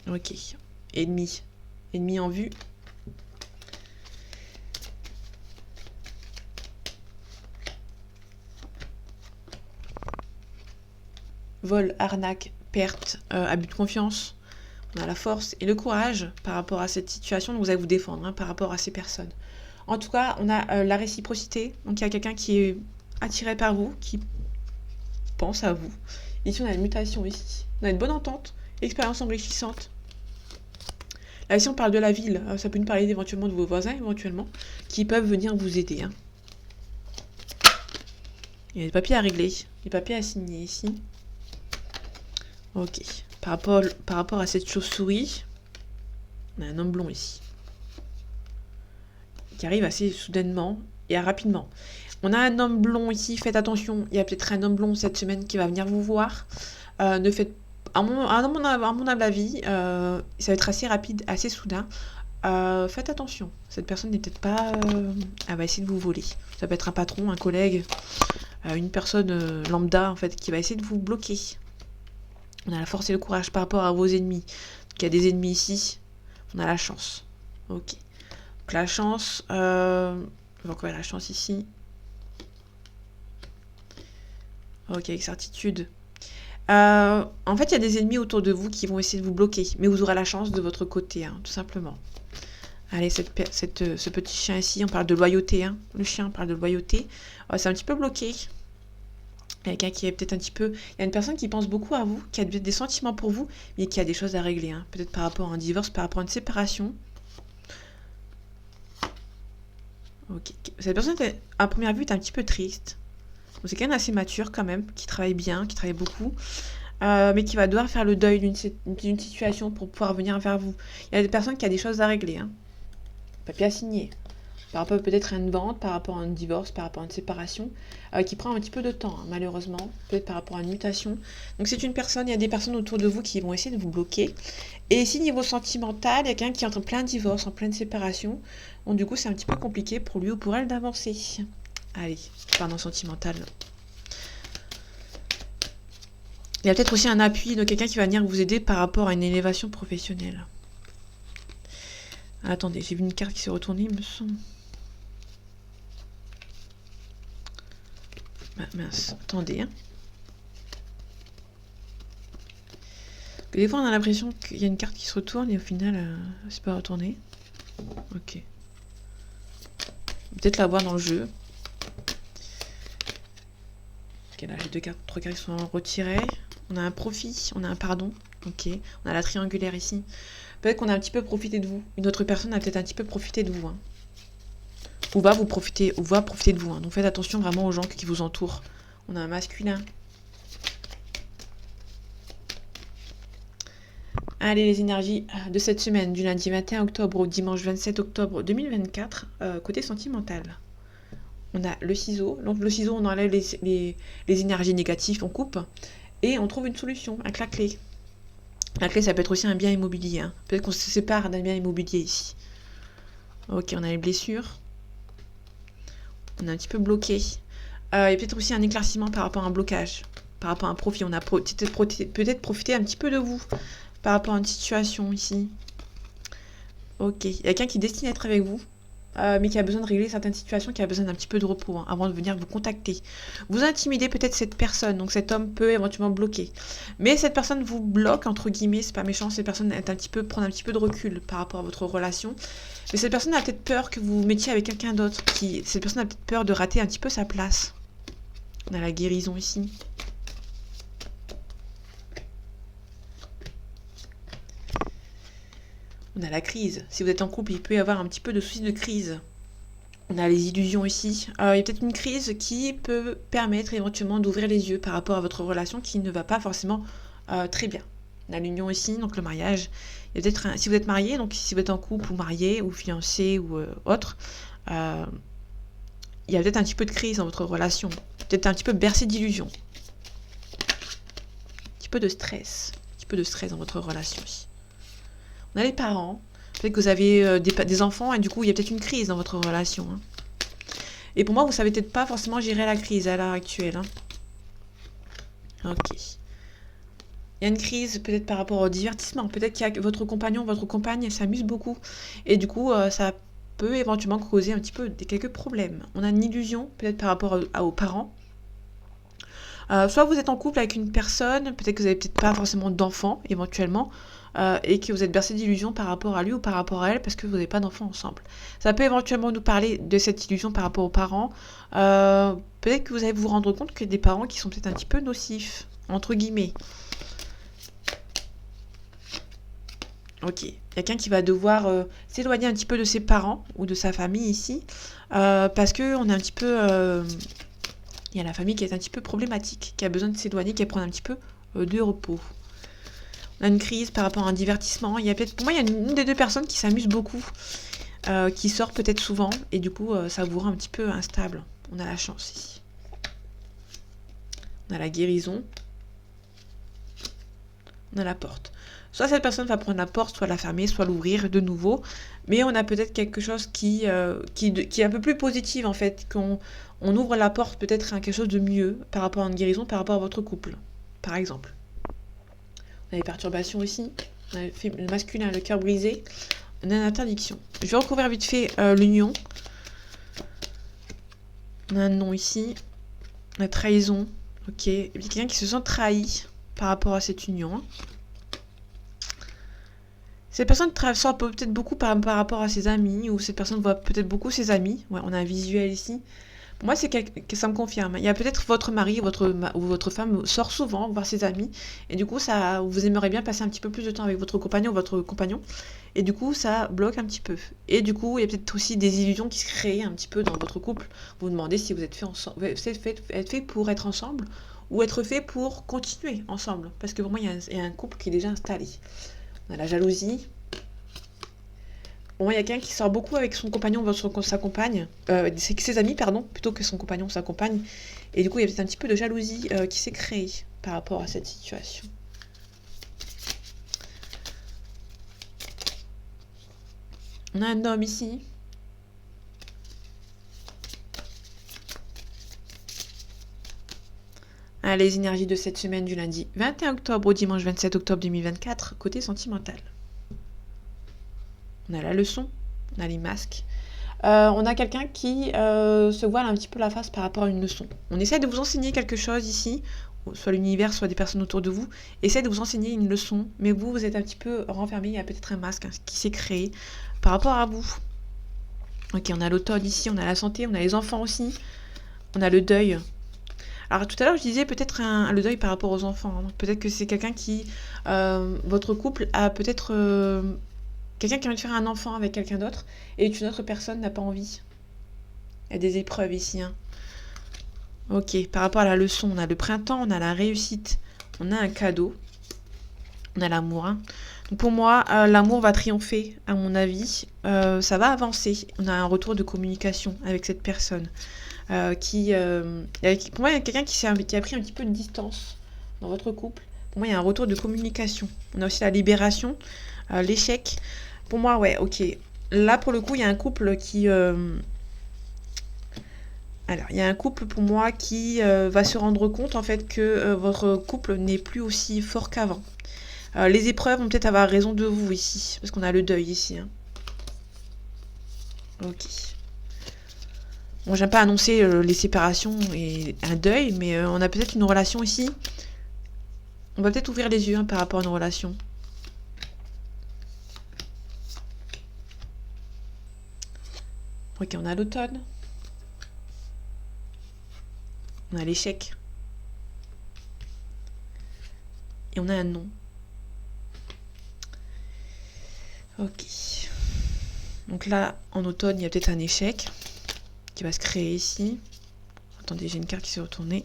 Ok. Ennemi. Ennemi en vue. Vol, arnaque, perte, abus de confiance. On a la force et le courage par rapport à cette situation. Donc vous allez vous défendre par rapport à ces personnes. En tout cas, on a la réciprocité. Donc il y a quelqu'un qui est attiré par vous, qui pense à vous. Ici, on a une mutation ici. On a une bonne entente, expérience enrichissante. Là, ici, on parle de la ville. Ça peut nous parler éventuellement de vos voisins, éventuellement, qui peuvent venir vous aider. Il y a des papiers à régler, des papiers à signer ici. Ok. Par rapport à cette chauve-souris, on a un homme blond ici. Qui arrive assez soudainement et rapidement. On a un homme blond ici, faites attention, il y a peut-être un homme blond cette semaine qui va venir vous voir. Ne faites, à mon humble avis, ça va être assez rapide, assez soudain. Faites attention, cette personne n'est peut-être pas... elle va essayer de vous voler. Ça peut être un patron, un collègue, une personne lambda en fait, qui va essayer de vous bloquer. On a la force et le courage par rapport à vos ennemis. Donc, il y a des ennemis ici, on a la chance. Ok. Donc la chance... donc ouais, la chance ici. Ok, avec certitude. En fait, il y a des ennemis autour de vous qui vont essayer de vous bloquer. Mais vous aurez la chance de votre côté, tout simplement. Allez, ce petit chien ici, on parle de loyauté. Le chien parle de loyauté. C'est un petit peu bloqué. Il y a quelqu'un qui est peut-être un petit peu... Il y a une personne qui pense beaucoup à vous, qui a des sentiments pour vous, mais qui a des choses à régler. Peut-être par rapport à un divorce, par rapport à une séparation. Ok. Cette personne, à première vue, est un petit peu triste. C'est quelqu'un d'assez mature quand même, qui travaille bien, qui travaille beaucoup, mais qui va devoir faire le deuil d'une situation pour pouvoir venir vers vous. Il y a des personnes qui ont des choses à régler, papier à signer, par rapport peut-être à une vente, par rapport à un divorce, par rapport à une séparation, qui prend un petit peu de temps, malheureusement, peut-être par rapport à une mutation. Donc c'est une personne, il y a des personnes autour de vous qui vont essayer de vous bloquer. Et ici, niveau sentimental, il y a quelqu'un qui est en plein divorce, en pleine séparation. Donc du coup, c'est un petit peu compliqué pour lui ou pour elle d'avancer. Allez, pardon, sentimental. Il y a peut-être aussi un appui de quelqu'un qui va venir vous aider par rapport à une élévation professionnelle. Attendez, j'ai vu une carte qui s'est retournée, il me semble. Ah, mince, attendez. Des fois, on a l'impression qu'il y a une carte qui se retourne et au final, c'est pas retourné. Ok. Peut-être la voir dans le jeu. Ok, là, j'ai 3 cartes qui sont retirées. On a un profit, on a un pardon. Ok. On a la triangulaire ici. Peut-être qu'on a un petit peu profité de vous. Une autre personne a peut-être un petit peu profité de vous. Ou va profiter de vous. Donc faites attention vraiment aux gens qui vous entourent. On a un masculin. Allez, les énergies de cette semaine, du lundi 21 octobre au dimanche 27 octobre 2024, côté sentimental. On a le ciseau. Donc le ciseau, on enlève les énergies négatives, on coupe. Et on trouve une solution avec la clé. La clé, ça peut être aussi un bien immobilier. Hein. Peut-être qu'on se sépare d'un bien immobilier ici. Ok, on a les blessures. On est un petit peu bloqué. Il y a peut-être aussi un éclaircissement par rapport à un blocage. Par rapport à un profit. On a peut-être profité un petit peu de vous. Par rapport à une situation ici. Ok, il y a quelqu'un qui est destiné à être avec vous. Mais qui a besoin de régler certaines situations, qui a besoin d'un petit peu de repos hein, avant de venir vous contacter. Vous intimidez peut-être cette personne, donc cet homme peut éventuellement bloquer. Mais cette personne vous bloque, entre guillemets, c'est pas méchant, cette personne est prendre un petit peu de recul par rapport à votre relation. Mais cette personne a peut-être peur que vous vous mettiez avec quelqu'un d'autre. Cette personne a peut-être peur de rater un petit peu sa place. On a la guérison ici. On a la crise. Si vous êtes en couple, il peut y avoir un petit peu de soucis de crise. On a les illusions ici. Il y a peut-être une crise qui peut permettre éventuellement d'ouvrir les yeux par rapport à votre relation qui ne va pas forcément très bien. On a l'union ici, donc le mariage. Il y a peut-être si vous êtes marié, donc si vous êtes en couple ou marié ou fiancé ou autre, il y a peut-être un petit peu de crise dans votre relation. Peut-être un petit peu bercé d'illusions. Un petit peu de stress. Un petit peu de stress dans votre relation ici. On a les parents. Peut-être que vous avez des enfants et du coup, il y a peut-être une crise dans votre relation. Hein. Et pour moi, vous ne savez peut-être pas forcément gérer la crise à l'heure actuelle. Hein. Ok. Il y a une crise peut-être par rapport au divertissement. Peut-être que votre compagnon, votre compagne s'amuse beaucoup. Et du coup, ça peut éventuellement causer un petit peu quelques problèmes. On a une illusion peut-être par rapport aux parents. Soit vous êtes en couple avec une personne, peut-être que vous n'avez peut-être pas forcément d'enfants éventuellement. Et que vous êtes bercé d'illusions par rapport à lui ou par rapport à elle parce que vous n'avez pas d'enfants ensemble. Ça peut éventuellement nous parler de cette illusion par rapport aux parents. Peut-être que vous allez vous rendre compte qu'il y a des parents qui sont peut-être un petit peu nocifs, entre guillemets. Ok, il y a quelqu'un qui va devoir s'éloigner un petit peu de ses parents ou de sa famille ici parce qu'on est un petit peu... il y a la famille qui est un petit peu problématique, qui a besoin de s'éloigner, qui va prendre un petit peu de repos. On a une crise par rapport à un divertissement. Il y a peut-être, pour moi, il y a une des deux personnes qui s'amuse beaucoup, qui sort peut-être souvent, et du coup, ça vous rend un petit peu instable. On a la chance ici. On a la guérison. On a la porte. Soit cette personne va prendre la porte, soit la fermer, soit l'ouvrir de nouveau. Mais on a peut-être quelque chose qui est un peu plus positif, en fait. Qu'on ouvre la porte peut-être à quelque chose de mieux par rapport à une guérison, par rapport à votre couple, par exemple. On a les perturbations aussi. On a le masculin, le cœur brisé. On a une interdiction. Je vais recouvrir vite fait l'union. On a un nom ici. La trahison. Ok. Il y a quelqu'un qui se sent trahi par rapport à cette union. Hein. Cette personne sort peut-être beaucoup par rapport à ses amis. Ou cette personne voit peut-être beaucoup ses amis. Ouais, on a un visuel ici. Moi, c'est que ça me confirme. Il y a peut-être votre mari ou votre femme sort souvent voir ses amis. Et du coup, vous aimeriez bien passer un petit peu plus de temps avec votre compagnon ou votre compagnon. Et du coup, ça bloque un petit peu. Et du coup, il y a peut-être aussi des illusions qui se créent un petit peu dans votre couple. Vous vous demandez si vous êtes fait pour être ensemble ou être fait pour continuer ensemble. Parce que pour moi, il y a un couple qui est déjà installé. On a la jalousie. Bon, il y a quelqu'un qui sort beaucoup avec son compagnon ou sa compagne, ses amis, pardon, plutôt que son compagnon ou sa compagne. Et du coup, il y a peut-être un petit peu de jalousie qui s'est créée par rapport à cette situation. On a un homme ici. Ah, les énergies de cette semaine du lundi 21 octobre au dimanche 27 octobre 2024, côté sentimental. On a la leçon, on a les masques. On a quelqu'un qui se voile un petit peu la face par rapport à une leçon. On essaie de vous enseigner quelque chose ici, soit l'univers, soit des personnes autour de vous, essaie de vous enseigner une leçon, mais vous êtes un petit peu renfermé, il y a peut-être un masque qui s'est créé par rapport à vous. Ok, on a l'automne ici, on a la santé, on a les enfants aussi, on a le deuil. Alors tout à l'heure je disais peut-être le deuil par rapport aux enfants, hein. Peut-être que c'est quelqu'un qui, votre couple a peut-être... quelqu'un qui a envie de faire un enfant avec quelqu'un d'autre et une autre personne n'a pas envie. Il y a des épreuves ici. Hein. Ok, par rapport à la leçon, on a le printemps, on a la réussite, on a un cadeau, on a l'amour. Hein. Donc pour moi, l'amour va triompher, à mon avis. Ça va avancer. On a un retour de communication avec cette personne. Pour moi, il y a quelqu'un qui a pris un petit peu de distance dans votre couple. Pour moi, il y a un retour de communication. On a aussi la libération, l'échec. Pour moi, ouais, ok. Là, pour le coup, il y a un couple qui... Alors, il y a un couple pour moi qui va se rendre compte en fait que votre couple n'est plus aussi fort qu'avant. Les épreuves vont peut-être avoir raison de vous ici, parce qu'on a le deuil ici. Hein. Ok. Bon, j'aime pas annoncer les séparations et un deuil, mais on a peut-être une relation ici. On va peut-être ouvrir les yeux hein, par rapport à une relation. Ok, on a l'automne. On a l'échec. Et on a un non. Ok. Donc là, en automne, il y a peut-être un échec qui va se créer ici. Attendez, j'ai une carte qui s'est retournée.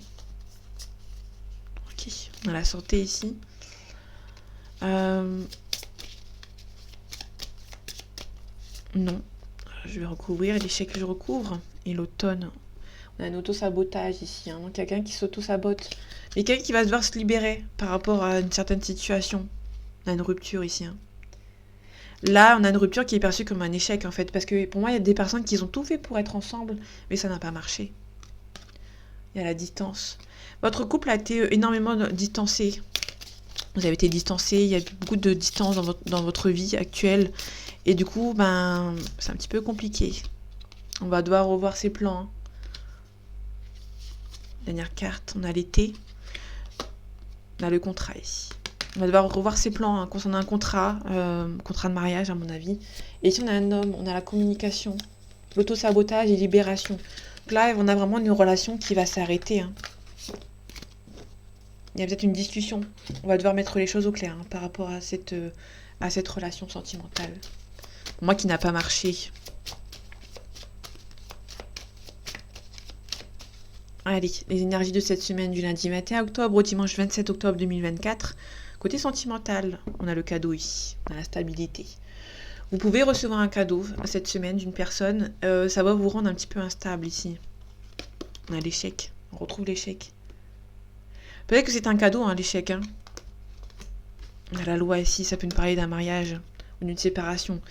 Ok, on a la santé ici. Non. Je vais recouvrir l'échec que je recouvre. Et l'automne, on a un auto-sabotage ici. Hein. Donc quelqu'un qui s'auto-sabote. Mais quelqu'un qui va devoir se libérer par rapport à une certaine situation. On a une rupture ici. Hein. Là, on a une rupture qui est perçue comme un échec en fait. Parce que pour moi, il y a des personnes qui ont tout fait pour être ensemble. Mais ça n'a pas marché. Il y a la distance. Votre couple a été énormément distancé. Vous avez été distancé. Il y a beaucoup de distance dans votre vie actuelle. Et du coup, ben, c'est un petit peu compliqué. On va devoir revoir ses plans. Hein. Dernière carte, on a l'été. On a le contrat ici. On va devoir revoir ses plans hein, concernant un contrat de mariage à mon avis. Et ici on a un homme, on a la communication, l'auto-sabotage et libération. Donc là on a vraiment une relation qui va s'arrêter. Hein. Il y a peut-être une discussion. On va devoir mettre les choses au clair hein, par rapport à cette relation sentimentale. Pour moi qui n'a pas marché. Allez, les énergies de cette semaine du lundi 21 octobre au dimanche 27 octobre 2024. Côté sentimental, on a le cadeau ici, on a la stabilité. Vous pouvez recevoir un cadeau cette semaine d'une personne, ça va vous rendre un petit peu instable ici. On a l'échec, on retrouve l'échec. Peut-être que c'est un cadeau, hein, l'échec. Hein. On a la loi ici, ça peut nous parler d'un mariage ou d'une séparation.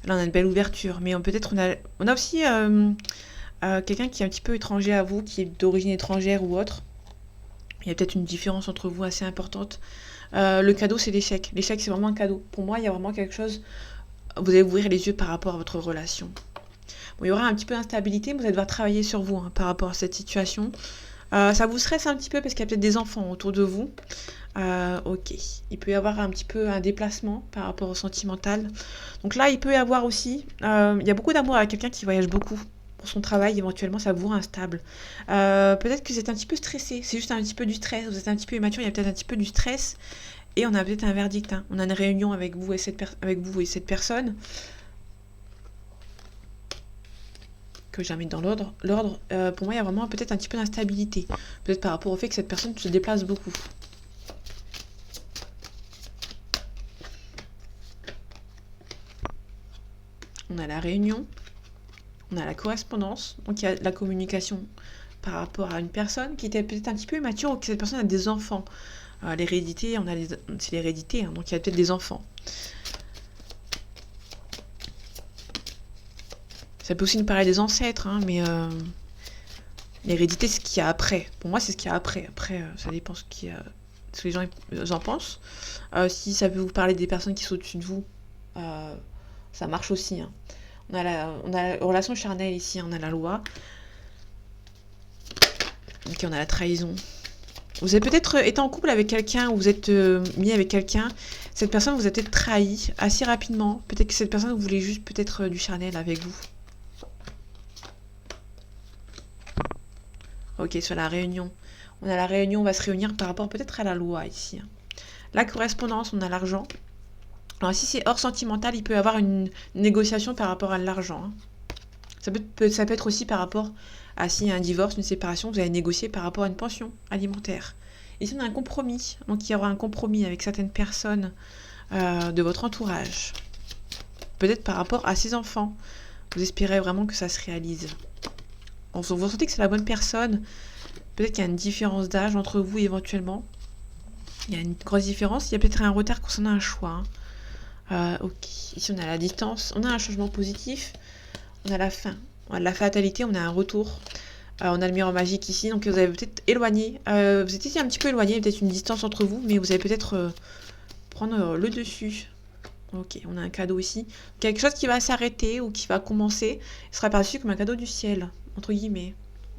Là, on a une belle ouverture, mais peut-être on a aussi quelqu'un qui est un petit peu étranger à vous, qui est d'origine étrangère ou autre. Il y a peut-être une différence entre vous assez importante. Le cadeau, c'est l'échec. L'échec, c'est vraiment un cadeau. Pour moi, il y a vraiment quelque chose... Vous allez ouvrir les yeux par rapport à votre relation. Bon, il y aura un petit peu d'instabilité, mais vous allez devoir travailler sur vous hein, par rapport à cette situation. Ça vous stresse un petit peu parce qu'il y a peut-être des enfants autour de vous. Ok. Il peut y avoir un petit peu un déplacement par rapport au sentimental. Donc là, il peut y avoir aussi... il y a beaucoup d'amour avec quelqu'un qui voyage beaucoup. Pour son travail, éventuellement, ça vous rend instable. Peut-être que vous êtes un petit peu stressé. C'est juste un petit peu du stress. Vous êtes un petit peu immature. Il y a peut-être un petit peu du stress. Et on a peut-être un verdict. Hein. On a une réunion avec vous et cette personne. Que j'ai mis dans l'ordre. Pour moi, il y a vraiment peut-être un petit peu d'instabilité. Peut-être par rapport au fait que cette personne se déplace beaucoup. On a la réunion. On a la correspondance, donc il y a la communication par rapport à une personne qui était peut-être un petit peu immature ou que cette personne a des enfants. L'hérédité, c'est l'hérédité, hein, donc il y a peut-être des enfants. Ça peut aussi nous parler des ancêtres, hein, mais l'hérédité, c'est ce qu'il y a après. Pour moi, c'est ce qu'il y a après. Après, ça dépend ce que les gens en pensent. Si ça peut vous parler des personnes qui sont au-dessus de vous, ça marche aussi. Hein. On a la relation charnelle ici, on a la loi. Ok, on a la trahison. Vous avez peut-être été en couple avec quelqu'un ou vous êtes mis avec quelqu'un. Cette personne vous a peut-être trahi assez rapidement. Peut-être que cette personne voulait juste peut-être du charnel avec vous. Ok, sur la réunion. On a la réunion, on va se réunir par rapport peut-être à la loi ici. La correspondance, on a l'argent. Alors si c'est hors sentimental, il peut y avoir une négociation par rapport à l'argent. Hein. Ça peut être aussi par rapport à s'il y a un divorce, une séparation, vous allez négocier par rapport à une pension alimentaire. Ici on a un compromis, donc il y aura un compromis avec certaines personnes de votre entourage. Peut-être par rapport à ses enfants. Vous espérez vraiment que ça se réalise. Vous ressentez que c'est la bonne personne. Peut-être qu'il y a une différence d'âge entre vous éventuellement. Il y a une grosse différence. Il y a peut-être un retard concernant un choix. Ok. Ici, on a la distance. On a un changement positif. On a la fin. On a la fatalité. On a un retour. On a le miroir magique ici. Donc, vous avez peut-être éloigné. Vous êtes ici un petit peu éloigné. Peut-être une distance entre vous. Mais vous allez peut-être prendre le dessus. Ok. On a un cadeau ici. Quelque chose qui va s'arrêter ou qui va commencer. Il sera perçu comme un cadeau du ciel. Entre guillemets.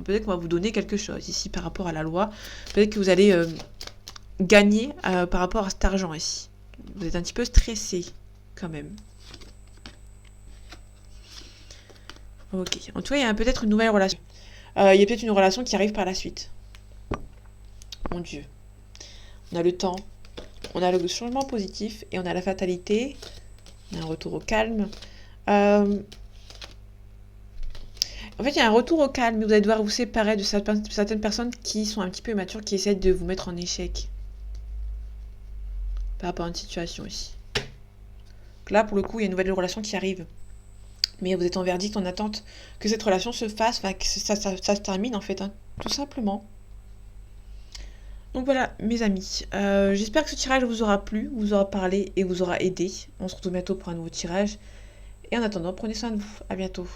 Peut-être qu'on va vous donner quelque chose ici par rapport à la loi. Peut-être que vous allez gagner par rapport à cet argent ici. Vous êtes un petit peu stressé quand même. Ok. En tout cas, il y a peut-être une nouvelle relation. Il y a peut-être une relation qui arrive par la suite. Mon Dieu. On a le temps. On a le changement positif. Et on a la fatalité. On a un retour au calme. En fait, il y a un retour au calme, mais vous allez devoir vous séparer de certaines personnes qui sont un petit peu immatures, qui essaient de vous mettre en échec. Par rapport à une situation ici. Donc là, pour le coup, il y a une nouvelle relation qui arrive. Mais vous êtes en verdict, en attente que cette relation se fasse, enfin que ça se termine en fait, hein, tout simplement. Donc voilà, mes amis. J'espère que ce tirage vous aura plu, vous aura parlé et vous aura aidé. On se retrouve bientôt pour un nouveau tirage. Et en attendant, prenez soin de vous. À bientôt.